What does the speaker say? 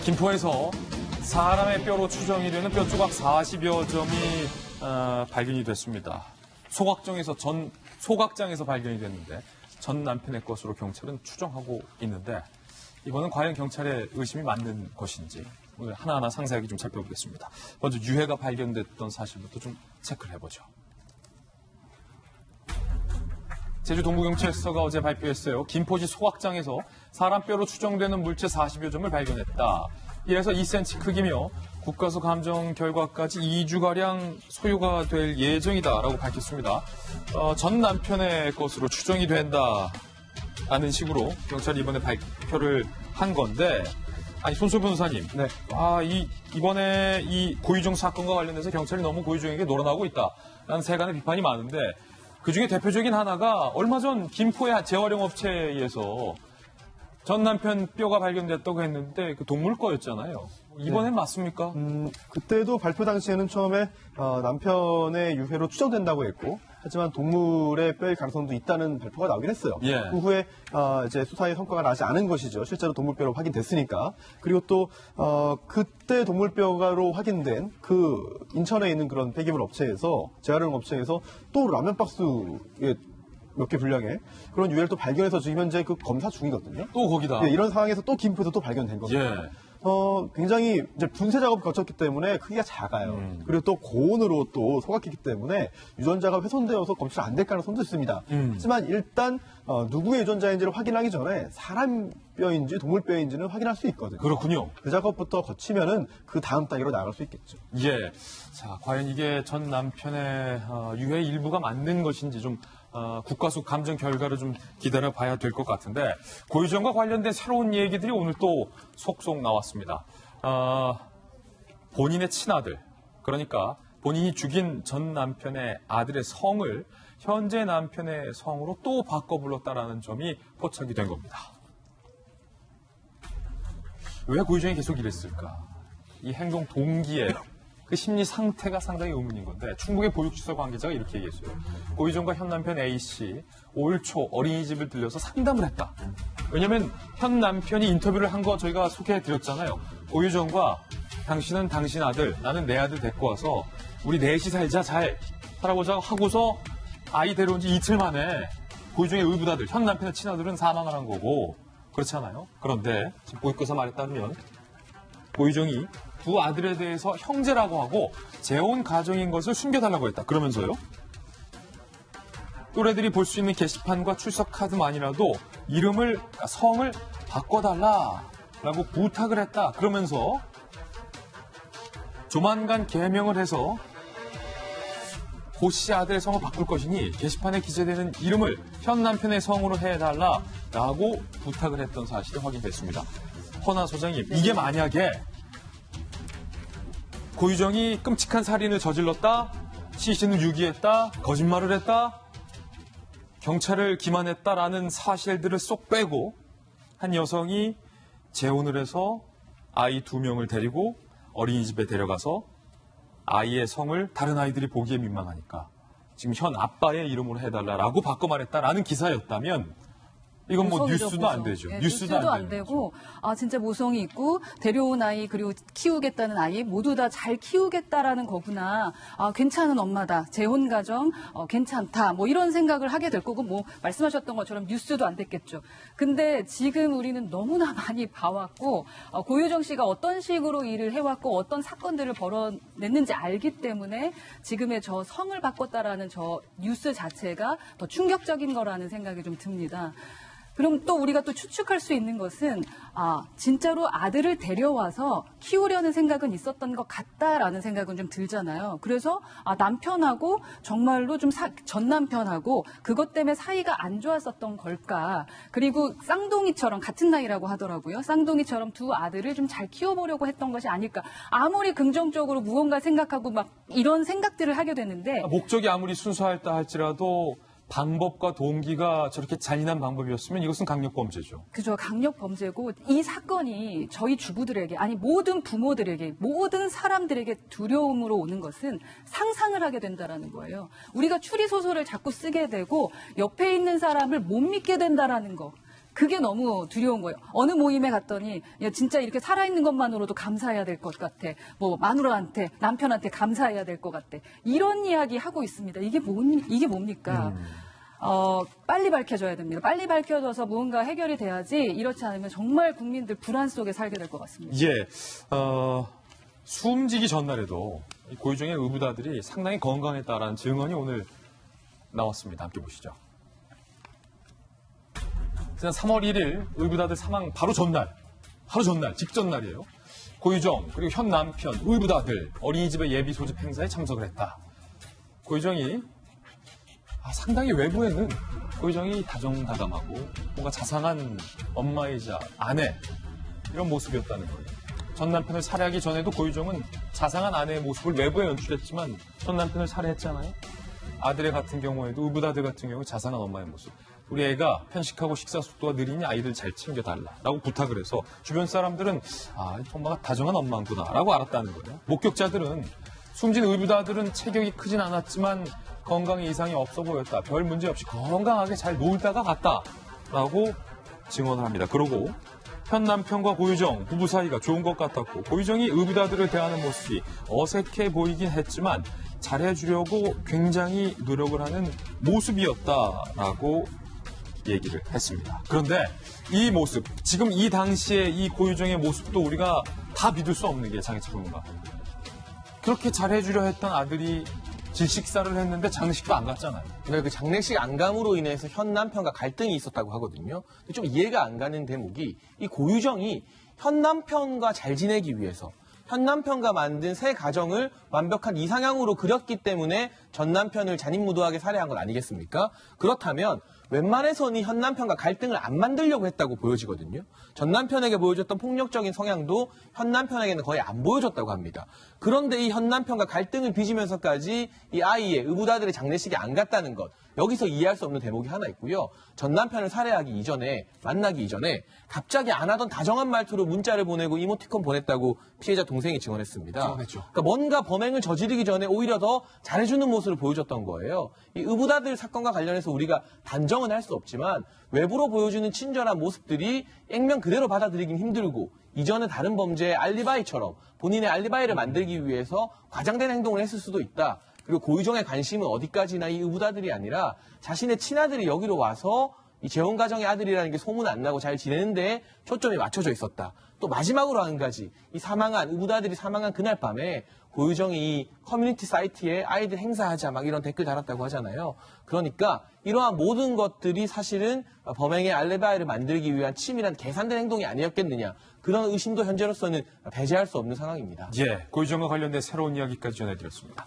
김포에서 사람의 뼈로 추정이 되는 뼈 조각 40여 점이 발견이 됐습니다. 소각장에서 발견이 됐는데 전 남편의 것으로 경찰은 추정하고 있는데 이번은 과연 경찰의 의심이 맞는 것인지 오늘 하나하나 상세하게 좀 살펴보겠습니다. 먼저 유해가 발견됐던 사실부터 좀 체크를 해보죠. 제주 동부경찰서가 어제 발표했어요. 김포시 소각장에서 사람 뼈로 추정되는 물체 40여 점을 발견했다. 1에서 2cm 크기며 국가수 감정 결과까지 2주가량 소요가 될 예정이다라고 밝혔습니다. 전 남편의 것으로 추정이 된다라는 식으로 경찰이 이번에 발표를 한 건데, 아니 손수 변호사님, 네. 이번에 이 고유정 사건과 관련해서 경찰이 너무 고유정에게 놀아나고 있다라는 세간의 비판이 많은데 그중에 대표적인 하나가 얼마 전 김포의 재활용 업체에 의해서 전 남편 뼈가 발견됐다고 했는데 그 동물 거였잖아요. 이번엔 네. 맞습니까? 그때도 발표 당시에는 처음에 남편의 유해로 추정된다고 했고, 하지만 동물의 뼈일 가능성도 있다는 발표가 나오긴 했어요. 예. 그 후에 이제 수사의 성과가 나지 않은 것이죠. 실제로 동물뼈로 확인됐으니까. 그리고 또 그때 동물뼈로 확인된 그 인천에 있는 그런 폐기물 업체에서, 재활용 업체에서 또 라면 박스에 몇 개 분량의 그런 유해를 또 발견해서 지금 현재 그 검사 중이거든요. 또 거기다. 예, 이런 상황에서 또 김포에서 또 발견된 겁니다. 예. 굉장히 이제 분쇄 작업을 거쳤기 때문에 크기가 작아요. 그리고 또 고온으로 또 소각했기 때문에 유전자가 훼손되어서 검출 안 될 가능성도 있습니다. 하지만 일단 누구의 유전자인지를 확인하기 전에 사람 뼈인지 동물 뼈인지는 확인할 수 있거든요. 그렇군요. 그 작업부터 거치면은 그 다음 단계로 나아갈 수 있겠죠. 예. 자, 과연 이게 전 남편의 유해 일부가 맞는 것인지 좀 국가수 감정 결과를 좀 기다려 봐야 될 것 같은데 고유정과 관련된 새로운 얘기들이 오늘 또 속속 나왔습니다. 본인의 친아들, 그러니까 본인이 죽인 전 남편의 아들의 성을 현재 남편의 성으로 또 바꿔 불렀다라는 점이 포착이 된 겁니다. 왜 고유정이 계속 이랬을까? 이 행동 동기에 그 심리 상태가 상당히 의문인 건데 충북의 보육시설 관계자가 이렇게 얘기했어요. 고유정과 현 남편 A씨 5일 초 어린이집을 들려서 상담을 했다. 왜냐하면 현 남편이 인터뷰를 한 거 저희가 소개해드렸잖아요. 고유정과 당신은 당신 아들, 나는 내 아들 데리고 와서 우리 넷이 살자, 잘 살아보자 하고서 아이 데려온 지 이틀 만에 고유정의 의붓아들, 현 남편의 친아들은 사망을 한 거고 그렇잖아요. 그런데 지금 보육교사 말에 따르면 고유정이 두 아들에 대해서 형제라고 하고 재혼 가정인 것을 숨겨달라고 했다. 그러면서요. 또래들이 볼 수 있는 게시판과 출석 카드만이라도 성을 바꿔달라라고 부탁을 했다. 그러면서 조만간 개명을 해서 고 씨 아들의 성을 바꿀 것이니 게시판에 기재되는 이름을 현 남편의 성으로 해달라라고 부탁을 했던 사실이 확인됐습니다. 허나 소장님, 이게 만약에 고유정이 끔찍한 살인을 저질렀다, 시신을 유기했다, 거짓말을 했다, 경찰을 기만했다라는 사실들을 쏙 빼고 한 여성이 재혼을 해서 아이 2명을 데리고 어린이집에 데려가서 아이의 성을 다른 아이들이 보기에 민망하니까 지금 현 아빠의 이름으로 해달라라고 바꿔 말했다라는 기사였다면 이건 뭐 뉴스도 안 되죠. 네, 뉴스도 안 되고 진짜 모성이 있고 데려온 아이 그리고 키우겠다는 아이 모두 다 잘 키우겠다라는 거구나. 괜찮은 엄마다. 재혼 가정 괜찮다. 뭐 이런 생각을 하게 될 거고 뭐 말씀하셨던 것처럼 뉴스도 안 됐겠죠. 근데 지금 우리는 너무나 많이 봐왔고 고유정 씨가 어떤 식으로 일을 해왔고 어떤 사건들을 벌어냈는지 알기 때문에 지금의 저 성을 바꿨다라는 저 뉴스 자체가 더 충격적인 거라는 생각이 좀 듭니다. 그럼 또 우리가 또 추측할 수 있는 것은 진짜로 아들을 데려와서 키우려는 생각은 있었던 것 같다라는 생각은 좀 들잖아요. 그래서 남편하고 정말로 좀 전 남편하고 그것 때문에 사이가 안 좋았었던 걸까. 그리고 쌍둥이처럼 같은 나이라고 하더라고요. 쌍둥이처럼 두 아들을 좀 잘 키워보려고 했던 것이 아닐까. 아무리 긍정적으로 무언가 생각하고 막 이런 생각들을 하게 되는데 목적이 아무리 순수하다 할지라도 방법과 동기가 저렇게 잔인한 방법이었으면 이것은 강력범죄죠. 그죠. 강력범죄고 이 사건이 저희 주부들에게 아니 모든 부모들에게 모든 사람들에게 두려움으로 오는 것은 상상을 하게 된다라는 거예요. 우리가 추리소설을 자꾸 쓰게 되고 옆에 있는 사람을 못 믿게 된다라는 거. 그게 너무 두려운 거예요. 어느 모임에 갔더니 야, 진짜 이렇게 살아있는 것만으로도 감사해야 될 것 같아. 뭐 마누라한테 남편한테 감사해야 될 것 같아. 이런 이야기 하고 있습니다. 이게 뭡니까? 빨리 밝혀져야 됩니다. 빨리 밝혀져서 무언가 해결이 돼야지 이렇지 않으면 정말 국민들 불안 속에 살게 될 것 같습니다. 예, 숨지기 전날에도 이 고유정의 의붓아들이 상당히 건강했다라는 증언이 오늘 나왔습니다. 함께 보시죠. 지난 3월 1일 의붓아들 사망 바로 전날, 직전 날이에요. 고유정 그리고 현 남편 의붓아들 어린이집의 예비 소집 행사에 참석을 했다. 고유정이 상당히 외부에는 고유정이 다정다감하고 뭔가 자상한 엄마이자 아내 이런 모습이었다는 거예요. 전 남편을 살해하기 전에도 고유정은 자상한 아내의 모습을 외부에 연출했지만 전 남편을 살해했잖아요. 아들의 같은 경우에도 의붓아들 같은 경우 자상한 엄마의 모습. 우리 애가 편식하고 식사 속도가 느리니 아이들 잘 챙겨달라라고 부탁을 해서 주변 사람들은 엄마가 다정한 엄마구나라고 알았다는 거예요. 목격자들은 숨진 의붓아들은 체격이 크진 않았지만 건강에 이상이 없어 보였다. 별 문제 없이 건강하게 잘 놀다가 갔다라고 증언을 합니다. 그러고 현 남편과 고유정 부부 사이가 좋은 것 같았고 고유정이 의붓아들을 대하는 모습이 어색해 보이긴 했지만 잘해주려고 굉장히 노력을 하는 모습이었다라고 얘기를 했습니다. 그런데 이 모습, 지금 이 당시에 이 고유정의 모습도 우리가 다 믿을 수 없는 게 장혜철입니다. 그렇게 잘해주려 했던 아들이 질식사를 했는데 장례식도 안 갔잖아요. 그러니까 그 장례식 안 감으로 인해서 현 남편과 갈등이 있었다고 하거든요. 근데 좀 이해가 안 가는 대목이 이 고유정이 현 남편과 잘 지내기 위해서 현 남편과 만든 새 가정을 완벽한 이상향으로 그렸기 때문에 전 남편을 잔인무도하게 살해한 건 아니겠습니까? 그렇다면 웬만해서는 현 남편과 갈등을 안 만들려고 했다고 보여지거든요. 전 남편에게 보여줬던 폭력적인 성향도 현 남편에게는 거의 안 보여줬다고 합니다. 그런데 이 현 남편과 갈등을 빚으면서까지 이 아이의 의붓아들의 장례식에 안 갔다는 것, 여기서 이해할 수 없는 대목이 하나 있고요. 전 남편을 살해하기 이전에, 만나기 이전에 갑자기 안 하던 다정한 말투로 문자를 보내고 이모티콘 보냈다고 피해자 동생이 증언했습니다. 그러니까 뭔가 범행을 저지르기 전에 오히려 더 잘해주는 모습을 보여줬던 거예요. 이 의붓아들 사건과 관련해서 우리가 단정은 할 수 없지만 외부로 보여주는 친절한 모습들이 액면 그대로 받아들이긴 힘들고 이전의 다른 범죄의 알리바이처럼 본인의 알리바이를 만들기 위해서 과장된 행동을 했을 수도 있다. 그리고 고유정의 관심은 어디까지나 이 의붓아들이 아니라 자신의 친아들이 여기로 와서 이 재혼 가정의 아들이라는 게 소문 안 나고 잘 지내는데 초점이 맞춰져 있었다. 또 마지막으로 한 가지, 이 사망한 의붓아들이 사망한 그날 밤에 고유정이 이 커뮤니티 사이트에 아이들 행사하자 막 이런 댓글 달았다고 하잖아요. 그러니까 이러한 모든 것들이 사실은 범행의 알리바이를 만들기 위한 치밀한 계산된 행동이 아니었겠느냐. 그런 의심도 현재로서는 배제할 수 없는 상황입니다. 예, 고유정과 관련된 새로운 이야기까지 전해드렸습니다.